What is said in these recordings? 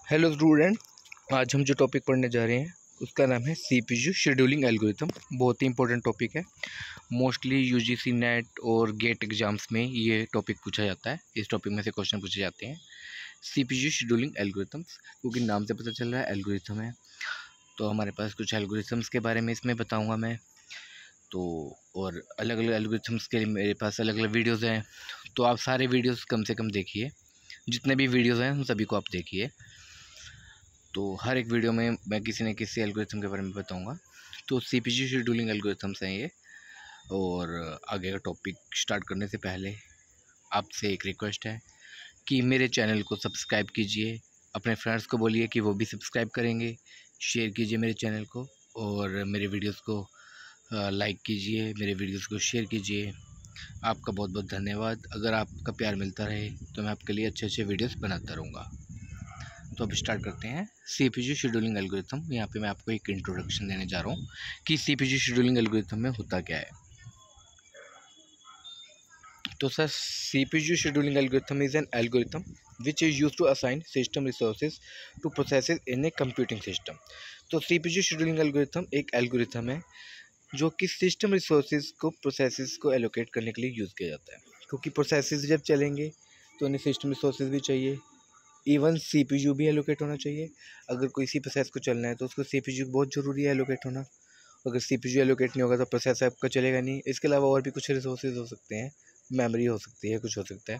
Hello student, आज हम जो टॉपिक पढ़ने जा रहे हैं उसका नाम है सीपीयू शेड्यूलिंग एल्गोरिथम। बहुत ही इंपॉर्टेंट टॉपिक है। मोस्टली यूजीसी नेट और गेट एग्जाम्स में ये टॉपिक पूछा जाता है। इस टॉपिक में से क्वेश्चन पूछे जाते हैं सीपीयू शेड्यूलिंग एल्गोरिथम्स, क्योंकि नाम से पता चल रहा है एल्गोरिथम है। तो हमारे पास कुछ एल्गोरिथम्स के बारे में इसमें बताऊँगा मैं। तो और अलग अलग एल्गोरिथम्स के लिए मेरे पास अलग अलग वीडियोज़ हैं, तो आप सारे वीडियोज़ कम से कम देखिए। जितने भी वीडियोज़ हैं उन सभी को आप देखिए। तो हर एक वीडियो में मैं किसी न किसी एल्गोरिथम के बारे में बताऊंगा। तो सीपीयू शेड्यूलिंग एल्गोरिथम्स हैं ये। और आगे का टॉपिक स्टार्ट करने से पहले आपसे एक रिक्वेस्ट है कि मेरे चैनल को सब्सक्राइब कीजिए, अपने फ्रेंड्स को बोलिए कि वो भी सब्सक्राइब करेंगे, शेयर कीजिए मेरे चैनल को और मेरे वीडियोस को लाइक कीजिए, मेरे वीडियोस को शेयर कीजिए। आपका बहुत बहुत धन्यवाद। अगर आपका प्यार मिलता रहे तो मैं आपके लिए अच्छे अच्छे वीडियोस बनाता रहूँगा। तो अब स्टार्ट करते हैं सीपीयू शेड्यूलिंग एल्गोरिथम। यहाँ पे मैं आपको एक इंट्रोडक्शन देने जा रहा हूँ कि सीपीयू शेड्यूलिंग एल्गोरिथम में होता क्या है। तो sir, CPU scheduling algorithm is an algorithm which is use to assign system resources to processes in a computing system. तो सीपीयू शेड्यूलिंग एल्गोरिथम एक एल्गोरिथम है जो कि सिस्टम रिसोर्सेज को प्रोसेसेस को एलोकेट करने के लिए यूज़ किया जाता है, क्योंकि प्रोसेसेस जब चलेंगे तो उन्हें सिस्टम रिसोर्सेज भी चाहिए। इवन सीपीयू भी एलोकेट होना चाहिए। अगर कोई सी प्रोसेस को चलना है तो उसको सीपीयू बहुत ज़रूरी है एलोकेट होना। अगर सीपीयू एलोकेट नहीं होगा तो प्रोसेस आपका चलेगा नहीं। इसके अलावा और भी कुछ रिसोर्सेज हो सकते हैं, मेमोरी हो सकती है, कुछ हो सकता है।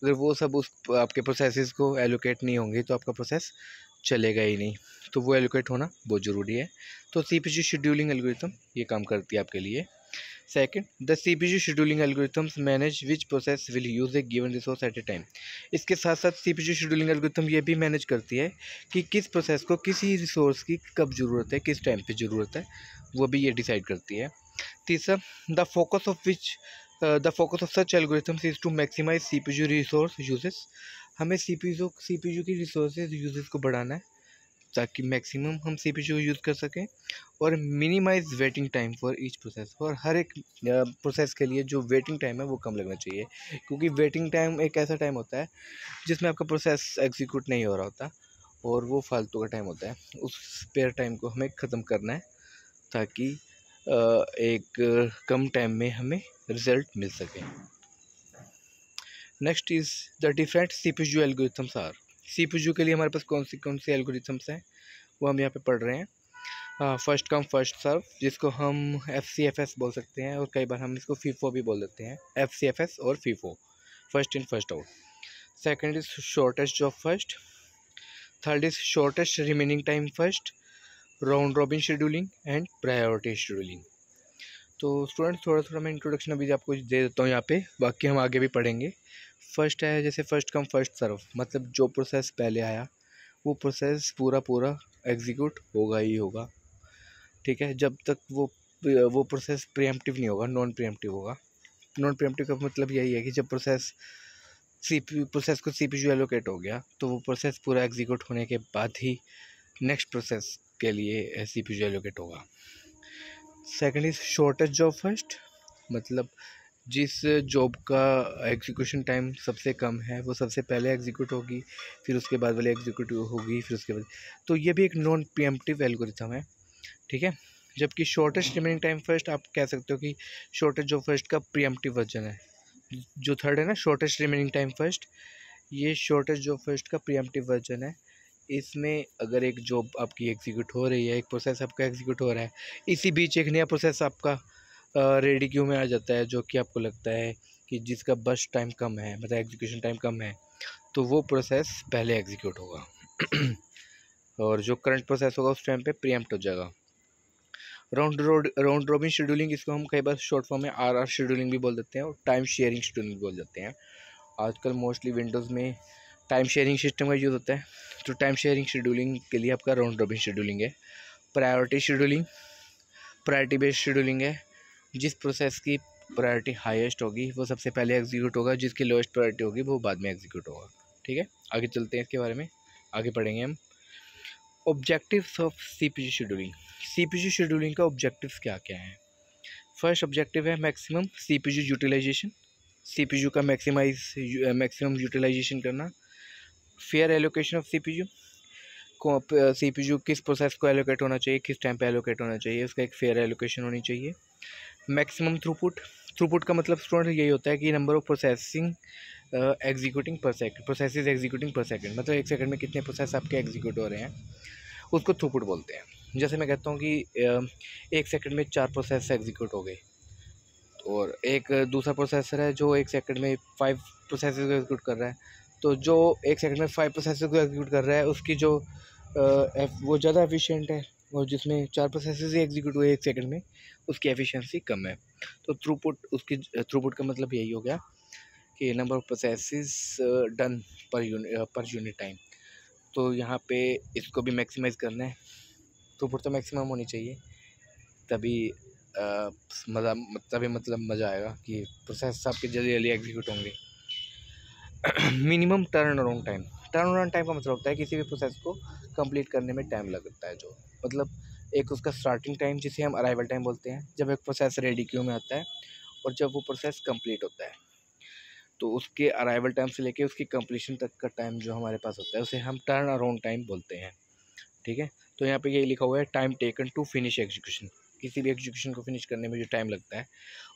अगर वो सब उस आपके प्रोसेसेस को एलोकेट नहीं होंगे तो आपका प्रोसेस चलेगा ही नहीं। तो वो एलोकेट होना बहुत ज़रूरी है। तो सीपीयू शेड्यूलिंग एल्गोरिथम ये काम करती है आपके लिए। Second, the CPU scheduling algorithms manage which process will use A given resource at A time. इसके साथ साथ सीपीयू शेड्यूलिंग एल्गोरिथम ये भी मैनेज करती है कि किस प्रोसेस को किसी रिसोर्स की कब ज़रूरत है, किस टाइम पे ज़रूरत है, वो भी ये डिसाइड करती है। तीसरा, the focus of such algorithms is to maximise CPU resource uses. हमें सीपीयू की रिसोर्सेज यूजेस को बढ़ाना है ताकि मैक्सिमम हम सीपीयू यूज़ कर सकें, और minimise waiting time for each process. और हर एक प्रोसेस के लिए जो वेटिंग टाइम है वो कम लगना चाहिए, क्योंकि वेटिंग टाइम एक ऐसा टाइम होता है जिसमें आपका प्रोसेस एग्जीक्यूट नहीं हो रहा होता और वो फालतू का टाइम होता है। उस स्पेयर टाइम को हमें ख़त्म करना है ताकि एक कम टाइम में हमें रिजल्ट मिल सके। Next is the different CPU algorithms are. CPU के लिए हमारे पास कौन सी एल्गोरिथम्स हैं वो हम यहाँ पे पढ़ रहे हैं। फर्स्ट कम फर्स्ट सर्व, जिसको हम FCFS बोल सकते हैं, और कई बार हम इसको फीफो भी बोल देते हैं। FCFS और FIFO, first in first out. Second is shortest job first. Third is shortest remaining time first, round robin scheduling and priority scheduling. तो स्टूडेंट, थोड़ा थोड़ा मैं इंट्रोडक्शन अभी आपको दे देता हूँ यहाँ पे, बाकी हम आगे भी पढ़ेंगे। फर्स्ट है जैसे फर्स्ट कम फर्स्ट सर्व, मतलब जो प्रोसेस पहले आया वो प्रोसेस पूरा एग्जीक्यूट होगा ही होगा। ठीक है, जब तक वो प्रोसेस प्रीएम्प्टिव नहीं होगा, नॉन प्रीएम्प्टिव होगा। नॉन प्रीएम्प्टिव का मतलब यही है कि जब प्रोसेस को सीपीयू एलोकेट हो गया तो वो प्रोसेस पूरा एग्जीक्यूट होने के बाद ही नेक्स्ट प्रोसेस के लिए सीपीयू एलोकेट होगा। Second is shortest job first, मतलब जिस जॉब का एग्जीक्यूशन टाइम सबसे कम है वो सबसे पहले एग्जीक्यूट होगी, फिर उसके बाद वाले एग्जीक्यूट होगी, फिर उसके बाद। तो ये भी एक नॉन प्रीएम्प्टिव एल्गोरिथम है। ठीक है, जबकि शॉर्टेस्ट रिमेनिंग टाइम फर्स्ट आप कह सकते हो कि शॉर्टेस्ट जॉब फर्स्ट का प्रीएम्प्टिव वर्जन है। जो थर्ड है ना, शॉर्टेस्ट रिमेनिंग टाइम फर्स्ट, ये शॉर्टेस्ट जॉब फर्स्ट का प्रीएम्प्टिव वर्जन है। इसमें अगर एक जॉब आपकी एग्जीक्यूट हो रही है, एक प्रोसेस आपका एग्जीक्यूट हो रहा है, इसी बीच एक नया प्रोसेस आपका रेडी क्यू में आ जाता है, जो कि आपको लगता है कि जिसका बस टाइम कम है, मतलब एग्जीक्यूशन टाइम कम है, तो वो प्रोसेस पहले एग्जीक्यूट होगा और जो करंट प्रोसेस होगा उस टाइम पे प्रीएम्प्ट हो जाएगा। राउंड रॉबिन शेड्यूलिंग, इसको हम कई बार शॉर्ट फॉर्म में RR शेड्यूलिंग भी बोल देते हैं और टाइम शेयरिंग शेड्यूलिंग बोल देते हैं। आजकल मोस्टली विंडोज़ में टाइम शेयरिंग सिस्टम का यूज़ होता है। तो टाइम शेयरिंग शेड्यूलिंग के लिए आपका राउंड रॉबिन शेड्यूलिंग है। Priority scheduling, priority based scheduling है। जिस प्रोसेस की प्रायोरिटी हाईएस्ट होगी वो सबसे पहले एग्जीक्यूट होगा, जिसकी लोएस्ट प्रायोरिटी होगी वो बाद में एग्जीक्यूट होगा। ठीक है, आगे चलते हैं, इसके बारे में आगे पढ़ेंगे हम। Objectives of CPU scheduling. CPU scheduling का ऑब्जेक्टिव्स क्या क्या हैं? फर्स्ट ऑब्जेक्टिव है मैक्सिमम सीपीयू यूटिलाइजेशन, सीपीयू का मैक्सिमम यूटिलाइजेशन करना। Fair allocation of CPU, CPU किस प्रोसेस को एलोकेट होना चाहिए, किस टाइम पे एलोकेट होना चाहिए, उसका एक फेयर एलोकेशन होनी चाहिए। मैक्सिमम थ्रूपुट, थ्रूपुट का मतलब स्टूडेंट यही होता है कि नंबर ऑफ प्रोसेसिंग एग्जीक्यूटिंग पर सेकंड, प्रोसेसेस एग्जीक्यूटिंग पर सेकंड, मतलब एक सेकंड में कितने प्रोसेस आपके एग्जीक्यूट हो रहे हैं, उसको थ्रूपुट बोलते हैं। जैसे मैं कहता हूँ कि एक सेकंड में 4 प्रोसेस एग्जीक्यूट हो गए, और एक दूसरा प्रोसेसर है जो एक सेकंड में 5 प्रोसेस को एग्जीक्यूट कर रहा है, तो जो एक सेकंड में 5 प्रोसेस को एग्जीक्यूट कर रहा है उसकी जो वो ज़्यादा एफिशिएंट है, और जिसमें 4 प्रोसेस ही एग्जीक्यूट हुए एक सेकंड में उसकी एफिशिएंसी कम है। तो थ्रूपुट, उसकी थ्रूपुट का मतलब यही हो गया कि number of processes done per unit time. तो यहाँ पे इसको भी मैक्सिमाइज करना है, थ्रूपुट तो मैक्सिमम होनी चाहिए, तभी मज़ा, तभी मतलब मज़ा आएगा कि प्रोसेस आपके जल्दी जल्दी एग्जीक्यूट होंगे। Minimum turn around time, turn around time का मतलब होता है किसी भी प्रोसेस को कंप्लीट करने में टाइम लगता है, जो मतलब एक उसका स्टार्टिंग टाइम जिसे हम अराइवल टाइम बोलते हैं, जब एक प्रोसेस रेडी क्यू में आता है, और जब वो प्रोसेस कंप्लीट होता है, तो उसके अराइवल टाइम से लेके उसकी कंप्लीशन तक का टाइम जो हमारे पास होता है उसे हम टर्न अराउंड टाइम बोलते हैं। ठीक है, तो यहाँ पे यही लिखा हुआ है time taken to finish execution, किसी भी एग्जीक्यूशन को फिनिश करने में जो टाइम लगता है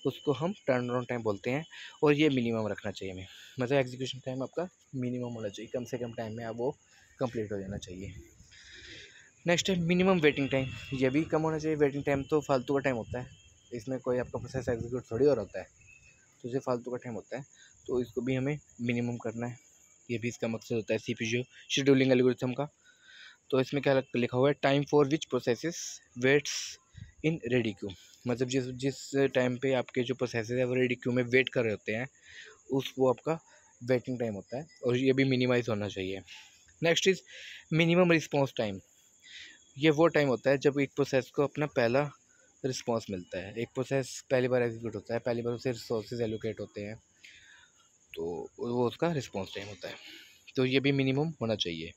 उसको हम टर्न अराउंड टाइम बोलते हैं, और ये मिनिमम रखना चाहिए हमें, मतलब एग्जीक्यूशन टाइम आपका मिनिमम होना चाहिए, कम से कम टाइम में आप वो कंप्लीट हो जाना चाहिए। नेक्स्ट है मिनिमम वेटिंग टाइम, ये भी कम होना चाहिए। वेटिंग टाइम तो फालतू का टाइम होता है, इसमें कोई आपका प्रोसेस एग्जीक्यूट थोड़ी और होता है, तो इसे फालतू का टाइम होता है, तो इसको भी हमें मिनिमम करना है। ये भी इसका मकसद होता है CPU शेड्यूलिंग एल्गोरिथम का। तो इसमें क्या लिखा हुआ है, time for which processes waits in ready queue, मतलब जिस जिस टाइम पे आपके जो प्रोसेसेस है वो रेडी क्यू में वेट कर रहे होते हैं, वो आपका वेटिंग टाइम होता है, और ये भी मिनिमाइज होना चाहिए। Next is minimum response time, ये वो टाइम होता है जब एक प्रोसेस को अपना पहला रिस्पॉन्स मिलता है, एक प्रोसेस पहली बार एग्जीक्यूट होता है, पहली बार उसे रिसोर्सेज एलोकेट होते हैं, तो वो उसका रिस्पॉन्स टाइम होता है, तो ये भी मिनिमम होना चाहिए।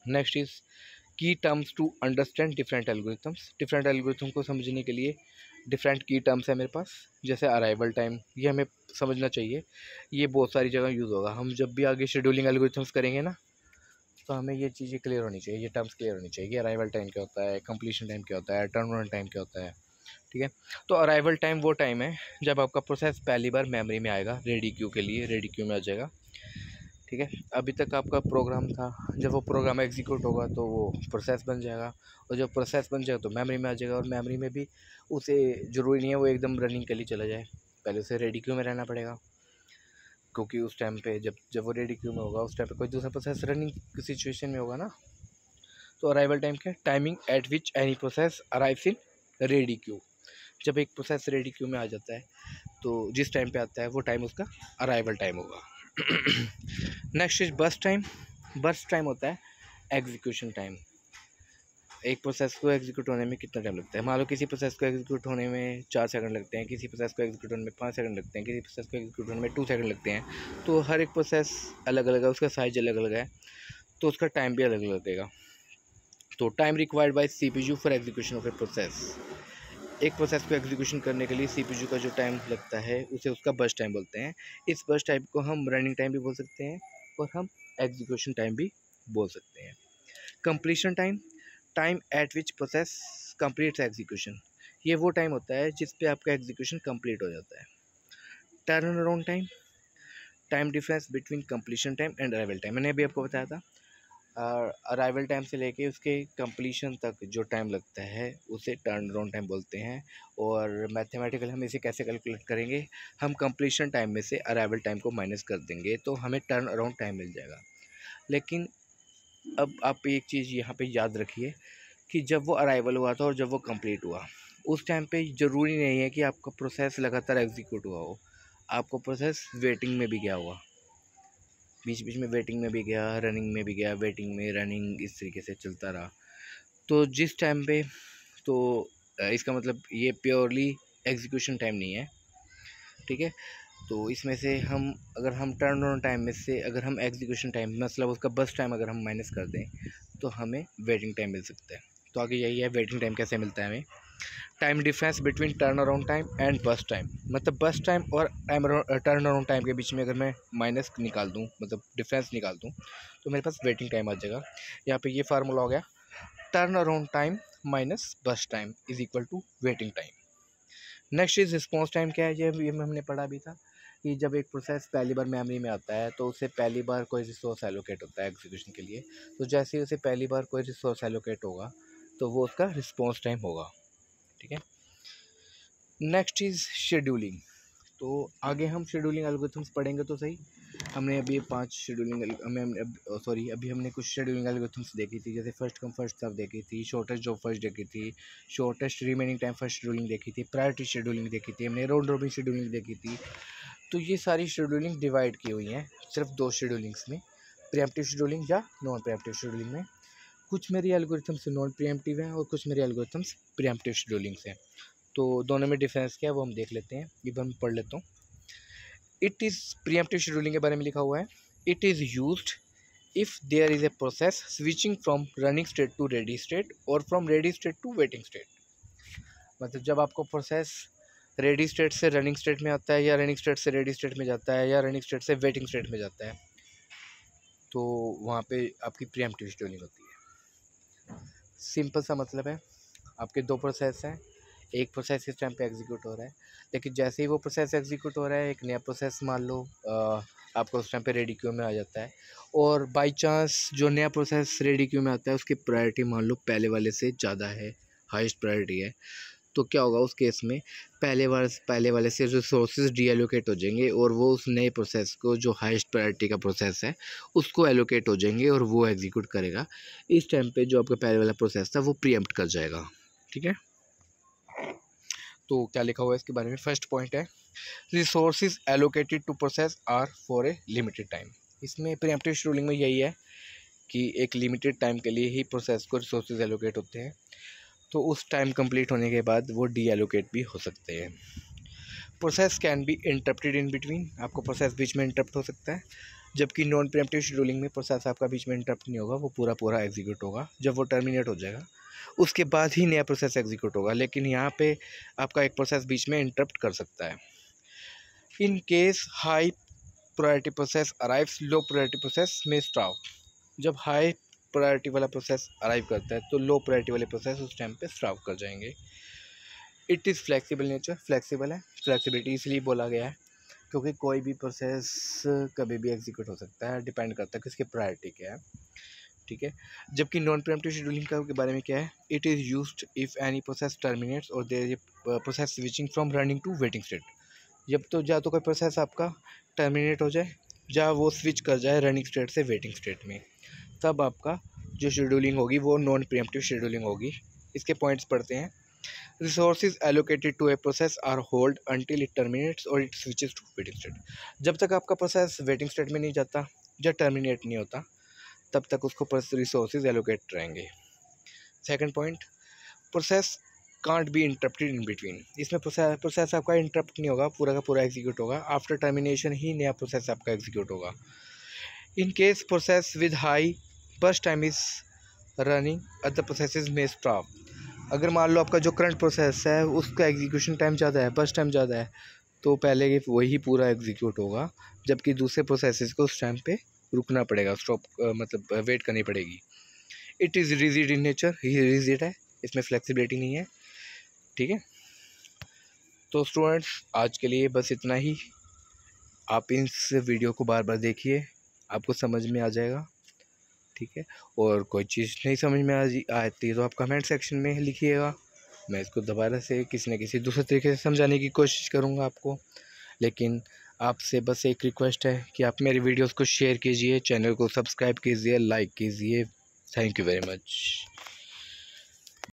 Next is key terms to understand different algorithms, different algorithm को समझने के लिए डिफरेंट की टर्म्स है मेरे पास, जैसे अराइवल टाइम, ये हमें समझना चाहिए, ये बहुत सारी जगह यूज़ होगा, हम जब भी आगे शेड्यूलिंग एल्गोरिथम्स करेंगे ना, तो हमें ये चीज़ें क्लियर होनी चाहिए, ये टर्म्स क्लियर होनी चाहिए कि अराइवल टाइम क्या होता है, कंप्लीशन टाइम क्या होता है, टर्न अराउंड टाइम क्या होता है। ठीक है, तो अराइवल टाइम वो टाइम है जब आपका प्रोसेस पहली बार मेमोरी में आएगा, रेडी क्यू के लिए रेडी क्यू में आ जाएगा। ठीक है, अभी तक आपका प्रोग्राम था, जब वो प्रोग्राम एग्जीक्यूट होगा तो वो प्रोसेस बन जाएगा, और जब प्रोसेस बन जाएगा तो मेमोरी में आ जाएगा, और मेमोरी में भी उसे ज़रूरी नहीं है वो एकदम रनिंग के लिए चला जाए, पहले उसे रेडी क्यू में रहना पड़ेगा, क्योंकि उस टाइम पे जब वो रेडी क्यू में होगा उस टाइम पे कोई दूसरा प्रोसेस रनिंग सिचुएशन में होगा ना। तो अराइवल टाइम क्या है, timing eight which any process arrives in ready Q, जब एक प्रोसेस रेडी क्यू में आ जाता है तो जिस टाइम पे आता है वो टाइम उसका अराइवल टाइम होगा। Next is burst time, burst time होता है एग्जीक्यूशन टाइम, एक प्रोसेस को एग्जीक्यूट होने में कितना टाइम लगता है, मान लो किसी प्रोसेस को एग्जीक्यूट होने में 4 सेकंड लगते हैं, किसी प्रोसेस को एग्जीक्यूट होने में 5 सेकंड लगते हैं, किसी प्रोसेस को एग्जीक्यूट होने में 2 सेकंड लगते हैं, तो हर एक प्रोसेस अलग अलग है, उसका साइज अलग अलग है, तो उसका टाइम भी अलग अलग लगेगा। तो time required by CPU for execution of a process, एक प्रोसेस को एग्जीक्यूशन करने के लिए CPU का जो टाइम लगता है उसे उसका बर्स्ट टाइम बोलते हैं। इस बर्स्ट टाइम को हम रनिंग टाइम भी बोल सकते हैं, और हम एग्जीक्यूशन टाइम भी बोल सकते हैं। Completion time, time eight which process completes execution, ये वो टाइम होता है जिस पे आपका एग्जीक्यूशन कंप्लीट हो जाता है। Turn around time, time difference between completion time and arrival time, मैंने अभी आपको बताया था, अराइवल टाइम से लेके उसके कंप्लीशन तक जो टाइम लगता है उसे टर्न अराउंड टाइम बोलते हैं। और मैथमेटिकल हम इसे कैसे कैलकुलेट करेंगे, हम कंप्लीशन टाइम में से अराइवल टाइम को माइनस कर देंगे तो हमें टर्न अराउंड टाइम मिल जाएगा। लेकिन अब आप एक चीज़ यहाँ पे याद रखिए कि जब वो अराइवल हुआ था और जब वो कंप्लीट हुआ, उस टाइम पे ज़रूरी नहीं है कि आपका प्रोसेस लगातार एग्जीक्यूट हुआ हो, आपको प्रोसेस वेटिंग में भी गया हुआ, बीच बीच में वेटिंग में भी गया, रनिंग में भी गया, वेटिंग में, रनिंग, इस तरीके से चलता रहा। तो जिस टाइम पे, तो इसका मतलब ये प्योरली एग्जीक्यूशन टाइम नहीं है। ठीक है, तो इसमें से हम अगर हम टर्न अराउंड टाइम में से अगर हम एग्जीक्यूशन टाइम मतलब उसका बस टाइम अगर हम माइनस कर दें तो हमें वेटिंग टाइम मिल सकता है। तो आगे यही है वेटिंग टाइम कैसे मिलता है हमें। Time difference between turn around time and बस टाइम, मतलब बस टाइम और टर्न अराउंड टाइम के बीच में अगर मैं माइनस निकाल दूँ, मतलब डिफरेंस निकाल दूँ, तो मेरे पास वेटिंग टाइम आ जाएगा। यहाँ पे ये फार्मूला हो गया, turnaround time minus burst time is equal to waiting time. Next is response time. क्या है ये हमने पढ़ा भी था कि जब एक प्रोसेस पहली बार मेमोरी में आता है तो उसे पहली बार कोई रिसोर्स एलोकेट होता है एग्जीक्यूशन के लिए। तो जैसे ही उसे पहली बार कोई रिसोर्स एलोकेट होगा तो वो उसका रिस्पॉन्स टाइम होगा। ठीक है। Next is scheduling. तो आगे हम शेड्यूलिंग एल्गोरिथम्स पढ़ेंगे तो सही। हमने अभी 5 शेड्यूलिंग अभी हमने कुछ शेड्यूलिंग एल्गोरिथम्स देखी थी, जैसे फर्स्ट कम फर्स्ट सर्व देखी थी, शॉर्टेस्ट जॉब फर्स्ट देखी थी, shortest remaining time first scheduling देखी थी, प्रायोरिटी शेड्यूलिंग देखी थी, हमने राउंड रॉबिन शेड्यूलिंग देखी थी। तो ये सारी शेड्यूलिंग डिवाइड की हुई हैं सिर्फ 2 शेड्यूलिंग्स में, प्रीएम्प्टिव शेड्यूलिंग या नॉन प्रीएम्प्टिव शेड्यूलिंग में। कुछ मेरी एल्गोरिथम्स नॉन प्रीएम्प्टिव हैं और कुछ मेरी एल्गोरिथम्स प्रीएम्प्टिव शेड्यूलिंग्स हैं। तो दोनों में डिफरेंस क्या है वो हम देख लेते हैं, ये मैं पढ़ लेता हूँ। इट इज़ प्रीएम्प्टिव शेड्यूलिंग के बारे में लिखा हुआ है, it is used if there is a process switching from running state to ready state और from ready state to waiting state. मतलब जब आपको प्रोसेस रेडी स्टेट से रनिंग स्टेट में आता है, या रनिंग स्टेट से रेडी स्टेट में जाता है, या रनिंग स्टेट से वेटिंग स्टेट में जाता है, तो वहाँ पे आपकी प्रीएम्प्टिव शेड्यूलिंग होती है। सिंपल सा मतलब है, आपके 2 प्रोसेस हैं, एक प्रोसेस इस टाइम पे एग्जीक्यूट हो रहा है, लेकिन जैसे ही वो प्रोसेस एग्जीक्यूट हो रहा है एक नया प्रोसेस मान लो आपका उस टाइम पे रेडी क्यू में आ जाता है, और बाय चांस जो नया प्रोसेस रेडी क्यू में आता है उसकी प्रायोरिटी मान लो पहले वाले से ज़्यादा है, हाईएस्ट प्रायोरिटी है, तो क्या होगा उस केस में पहले वाले से रिसोर्सेज डी एलोकेट हो जाएंगे और वो उस नए प्रोसेस को जो हाईएस्ट प्रायोरिटी का प्रोसेस है उसको एलोकेट हो जाएंगे और वो एग्जीक्यूट करेगा। इस टाइम पे जो आपका पहले वाला प्रोसेस था वो प्रीएम्प्ट कर जाएगा। ठीक है। तो क्या लिखा हुआ है इसके बारे में, फर्स्ट पॉइंट है resources allocated to process are for a limited time. इसमें प्रीएम्प्टिव शेड्यूलिंग में यही है कि एक लिमिटेड टाइम के लिए ही प्रोसेस को रिसोर्सेज एलोकेट होते हैं, तो उस टाइम कंप्लीट होने के बाद वो डी एलोकेट भी हो सकते हैं। Process can be interrupted in between, आपको प्रोसेस बीच में इंटरप्ट हो सकता है, जबकि नॉन प्रीएम्प्टिव शेड्यूलिंग में प्रोसेस आपका बीच में इंटरप्ट नहीं होगा, वो पूरा एग्जीक्यूट होगा। जब वो टर्मिनेट हो जाएगा उसके बाद ही नया प्रोसेस एग्जीक्यूट होगा, लेकिन यहाँ पे आपका एक प्रोसेस बीच में इंटरप्ट कर सकता है। In case high priority process arrives, low priority process में स्टॉप। जब हाई प्रायोरिटी वाला प्रोसेस अराइव करता है तो लो प्रायोरिटी वाले प्रोसेस उस टाइम पे स्टॉप कर जाएंगे। It is flexible nature, flexible है, फ्लेक्सिबिलिटी इसलिए बोला गया है क्योंकि कोई भी प्रोसेस कभी भी एग्जीक्यूट हो सकता है, डिपेंड करता है किसकी प्रायोरिटी क्या है। ठीक है। जबकि नॉन प्रीएम्प्टिव शेड्यूलिंग का के बारे में क्या है, it is used if any process terminates और there is process switching from running to waiting state. जब तो या तो कोई प्रोसेस आपका टर्मिनेट हो जाए या वो स्विच कर जाए रनिंग स्टेट से वेटिंग स्टेट में, तब आपका जो शेड्यूलिंग होगी वो नॉन प्रीएम्प्टिव शेड्यूलिंग होगी। इसके पॉइंट्स पढ़ते हैं। Resources allocated to a process are hold until it terminates और it switches to waiting state. जब तक आपका प्रोसेस वेटिंग स्टेट में नहीं जाता या टर्मिनेट नहीं होता तब तक उसको रिसोर्सेज एलोकेट रहेंगे। Second point, process can't be interrupted in between. इसमें प्रोसेस आपका इंटरप्ट नहीं होगा, पूरा का पूरा एग्जीक्यूट होगा, आफ्टर टर्मिनेशन ही नया प्रोसेस आपका एग्जीक्यूट होगा। In case process with high burst time is running other processes में स्टॉप। अगर मान लो आपका जो करंट प्रोसेस है उसका एग्जीक्यूशन टाइम ज़्यादा है, बर्स्ट टाइम ज़्यादा है, तो पहले वही पूरा एग्जीक्यूट होगा, जबकि दूसरे प्रोसेसेस को उस टाइम पे रुकना पड़ेगा, स्टॉप मतलब वेट करनी पड़ेगी। It is rigid in nature, ये रिजिड है, इसमें फ्लेक्सिबिलिटी नहीं है। ठीक है। तो स्टूडेंट्स आज के लिए बस इतना ही। आप इस वीडियो को बार बार देखिए, आपको समझ में आ जाएगा। ठीक है। और कोई चीज़ नहीं समझ में आती तो आप कमेंट सेक्शन में लिखिएगा, मैं इसको दोबारा से किसी न किसी दूसरे तरीके से समझाने की कोशिश करूँगा आपको। लेकिन आपसे बस एक रिक्वेस्ट है कि आप मेरी वीडियोस को शेयर कीजिए, चैनल को सब्सक्राइब कीजिए, लाइक कीजिए। Thank you very much.